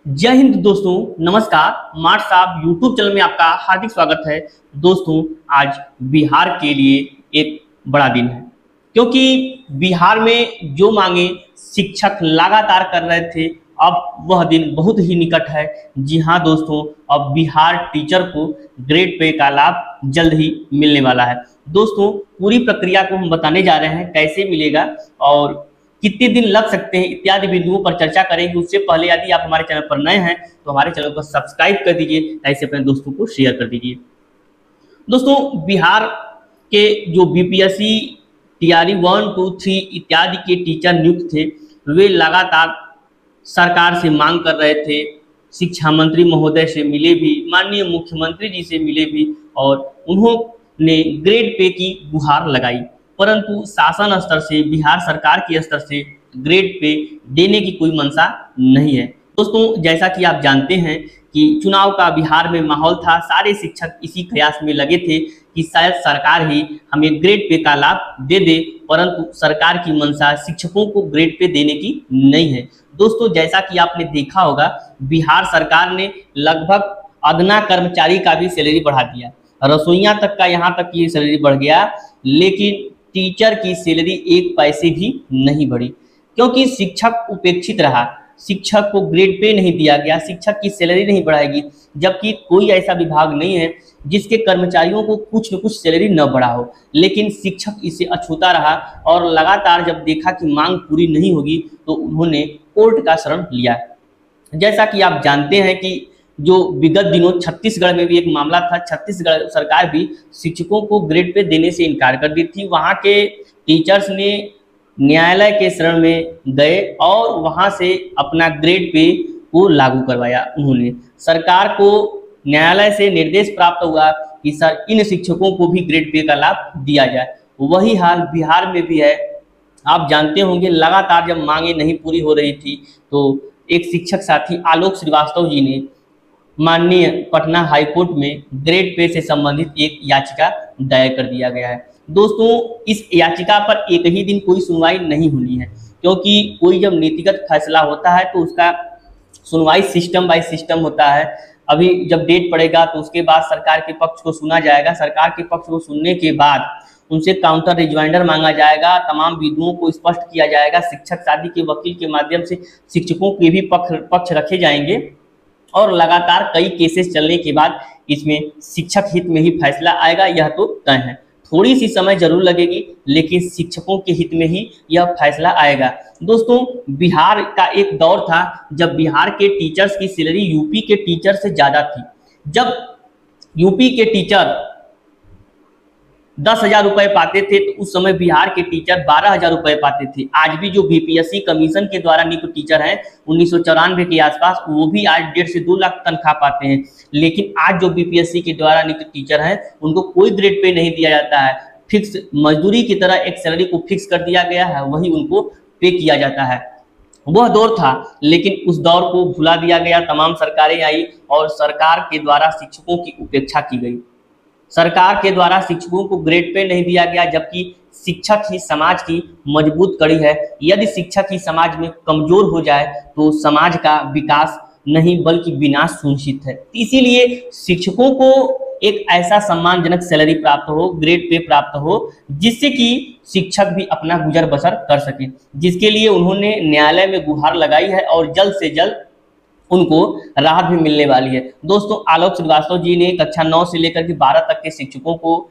जय हिंद दोस्तों, नमस्कार। मार्ट साहब यूट्यूब चैनल में आपका हार्दिक स्वागत है। दोस्तों, आज बिहार के लिए एक बड़ा दिन है, क्योंकि बिहार में जो मांगे शिक्षक लगातार कर रहे थे, अब वह दिन बहुत ही निकट है। जी हाँ दोस्तों, अब बिहार टीचर को ग्रेड पे का लाभ जल्द ही मिलने वाला है। दोस्तों, पूरी प्रक्रिया को हम बताने जा रहे हैं, कैसे मिलेगा और कितने दिन लग सकते हैं इत्यादि बिंदुओं पर चर्चा करेंगे। उससे पहले यदि आप हमारे चैनल पर नए हैं तो हमारे चैनल को सब्सक्राइब कर दीजिए, ऐसे अपने दोस्तों को शेयर कर दीजिए। दोस्तों, बिहार के जो बीपीएससी टीआरई 1, 2, 3 इत्यादि के टीचर नियुक्त थे, वे लगातार सरकार से मांग कर रहे थे। शिक्षा मंत्री महोदय से मिले भी, माननीय मुख्यमंत्री जी से मिले भी, और उन्होंने ग्रेड पे की गुहार लगाई, परंतु शासन स्तर से, बिहार सरकार के स्तर से ग्रेड पे देने की कोई मंशा नहीं है। दोस्तों, जैसा कि आप जानते हैं कि चुनाव का बिहार में माहौल था, सारे शिक्षक इसी कयास में लगे थे कि शायद सरकार ही हमें ग्रेड पे का लाभ दे दे, परंतु सरकार की मंशा शिक्षकों को ग्रेड पे देने की नहीं है। दोस्तों, जैसा कि आपने देखा होगा, बिहार सरकार ने लगभग अदना कर्मचारी का भी सैलरी बढ़ा दिया, रसोइया तक का यहाँ तक ये सैलरी बढ़ गया, लेकिन टीचर की सैलरी एक पैसे भी नहीं बढ़ी, क्योंकि शिक्षक उपेक्षित रहा। शिक्षक को ग्रेड पे नहीं दिया गया, शिक्षक की सैलरी नहीं बढ़ाएगी, जबकि कोई ऐसा विभाग नहीं है जिसके कर्मचारियों को कुछ न कुछ सैलरी न बढ़ा हो, लेकिन शिक्षक इसे अछूता रहा और लगातार जब देखा कि मांग पूरी नहीं होगी तो उन्होंने कोर्ट का शरण लिया। जैसा कि आप जानते हैं कि जो विगत दिनों छत्तीसगढ़ में भी एक मामला था, छत्तीसगढ़ सरकार भी शिक्षकों को ग्रेड पे देने से इनकार कर दी थी। वहाँ के टीचर्स ने न्यायालय के शरण में गए और वहाँ से अपना ग्रेड पे को लागू करवाया। उन्होंने सरकार को न्यायालय से निर्देश प्राप्त हुआ कि सर, इन शिक्षकों को भी ग्रेड पे का लाभ दिया जाए। वही हाल बिहार में भी है। आप जानते होंगे, लगातार जब मांगे नहीं पूरी हो रही थी तो एक शिक्षक साथी आलोक श्रीवास्तव जी ने माननीय पटना हाईकोर्ट में ग्रेड पे से संबंधित एक याचिका दायर कर दिया गया है। दोस्तों, इस याचिका पर एक ही दिन कोई सुनवाई नहीं होनी है, क्योंकि कोई जब नीतिगत फैसला होता है तो उसका सुनवाई सिस्टम बाय सिस्टम होता है। अभी जब डेट पड़ेगा तो उसके बाद सरकार के पक्ष को सुना जाएगा। सरकार के पक्ष को सुनने के बाद उनसे काउंटर रिजवाइंडर मांगा जाएगा, तमाम बिंदुओं को स्पष्ट किया जाएगा। शिक्षक साथी के वकील के माध्यम से शिक्षकों के भी पक्ष रखे जाएंगे और लगातार कई केसेस चलने के बाद इसमें शिक्षक हित में ही फैसला आएगा, यह तो तय है। थोड़ी सी समय जरूर लगेगी, लेकिन शिक्षकों के हित में ही यह फैसला आएगा। दोस्तों, बिहार का एक दौर था जब बिहार के टीचर्स की सैलरी यूपी के टीचर से ज़्यादा थी। जब यूपी के टीचर 10,000 रुपये पाते थे तो उस समय बिहार के टीचर 12,000 रुपये पाते थे। आज भी जो बीपीएससी कमीशन के द्वारा नियुक्त टीचर हैं 1994 के आसपास, वो भी आज 1.5 से 2 लाख तनख्वाह पाते हैं। लेकिन आज जो बीपीएससी के द्वारा नियुक्त टीचर हैं उनको कोई ग्रेड पे नहीं दिया जाता है। फिक्स मजदूरी की तरह एक सैलरी को फिक्स कर दिया गया है, वही उनको पे किया जाता है। वह दौर था, लेकिन उस दौर को भुला दिया गया। तमाम सरकारें आई और सरकार के द्वारा शिक्षकों की उपेक्षा की गई। सरकार के द्वारा शिक्षकों को ग्रेड पे नहीं दिया गया, जबकि शिक्षक ही समाज की मजबूत कड़ी है। यदि शिक्षक ही समाज में कमजोर हो जाए तो समाज का विकास नहीं बल्कि विनाश सुनिश्चित है। इसीलिए शिक्षकों को एक ऐसा सम्मानजनक सैलरी प्राप्त हो, ग्रेड पे प्राप्त हो, जिससे कि शिक्षक भी अपना गुजर बसर कर सके, जिसके लिए उन्होंने न्यायालय में गुहार लगाई है और जल्द से जल्द उनको राहत भी मिलने वाली है। दोस्तों, आलोक श्रीवास्तव जी ने कक्षा 9 से लेकर के 12 तक के शिक्षकों को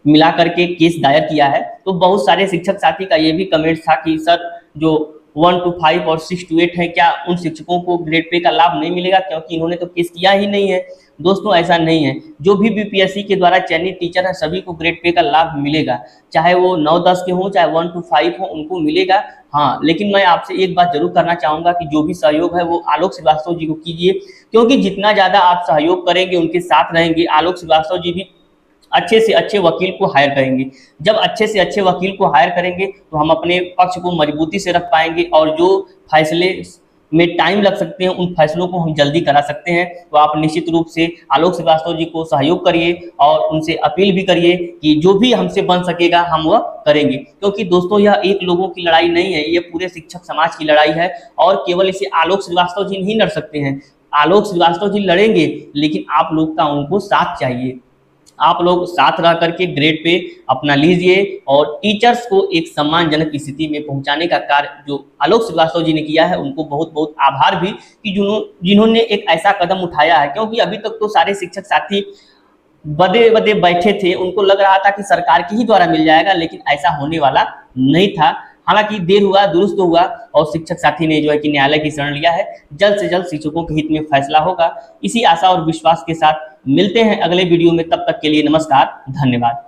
मिला करके केस दायर किया है। तो बहुत सारे शिक्षक साथी का ये भी कमेंट था कि सर, जो 1 to 5 और 6 to 8 है, क्या उन शिक्षकों को ग्रेड पे का लाभ नहीं मिलेगा, क्योंकि इन्होंने तो केस किया ही नहीं है। दोस्तों, ऐसा नहीं है। जो भी बीपीएससी के द्वारा चयनित टीचर है सभी को ग्रेड पे का लाभ मिलेगा, चाहे वो 9-10 के हों, चाहे 1 to 5 हो, उनको मिलेगा। हाँ, लेकिन मैं आपसे एक बात जरूर करना चाहूँगा कि जो भी सहयोग है वो आलोक श्रीवास्तव जी को कीजिए, क्योंकि जितना ज़्यादा आप सहयोग करेंगे, उनके साथ रहेंगे, आलोक श्रीवास्तव जी भी अच्छे से अच्छे वकील को हायर करेंगे। जब अच्छे से अच्छे वकील को हायर करेंगे तो हम अपने पक्ष को मजबूती से रख पाएंगे और जो फैसले में टाइम लग सकते हैं उन फैसलों को हम जल्दी करा सकते हैं। तो आप निश्चित रूप से आलोक श्रीवास्तव जी को सहयोग करिए और उनसे अपील भी करिए कि जो भी हमसे बन सकेगा हम वह करेंगे, क्योंकि दोस्तों यह एक लोगों की लड़ाई नहीं है, ये पूरे शिक्षक समाज की लड़ाई है और केवल इसे आलोक श्रीवास्तव जी नहीं लड़ सकते हैं, आलोक श्रीवास्तव जी लड़ेंगे, लेकिन आप लोग का उनको साथ चाहिए। आप लोग साथ रह करके ग्रेड पे अपना लीजिए और टीचर्स को एक सम्मानजनक स्थिति में पहुंचाने का कार्य जो आलोक श्रीवास्तव जी ने किया है, उनको बहुत बहुत आभार भी कि जिन्होंने एक ऐसा कदम उठाया है। क्योंकि अभी तक तो सारे शिक्षक साथी बदे बदे बैठे थे, उनको लग रहा था कि सरकार के ही द्वारा मिल जाएगा, लेकिन ऐसा होने वाला नहीं था। हालांकि देर हुआ दुरुस्त हुआ और शिक्षक साथी ने जो है कि न्यायालय की शरण लिया है। जल्द से जल्द शिक्षकों के हित में फैसला होगा, इसी आशा और विश्वास के साथ मिलते हैं अगले वीडियो में। तब तक के लिए नमस्कार, धन्यवाद।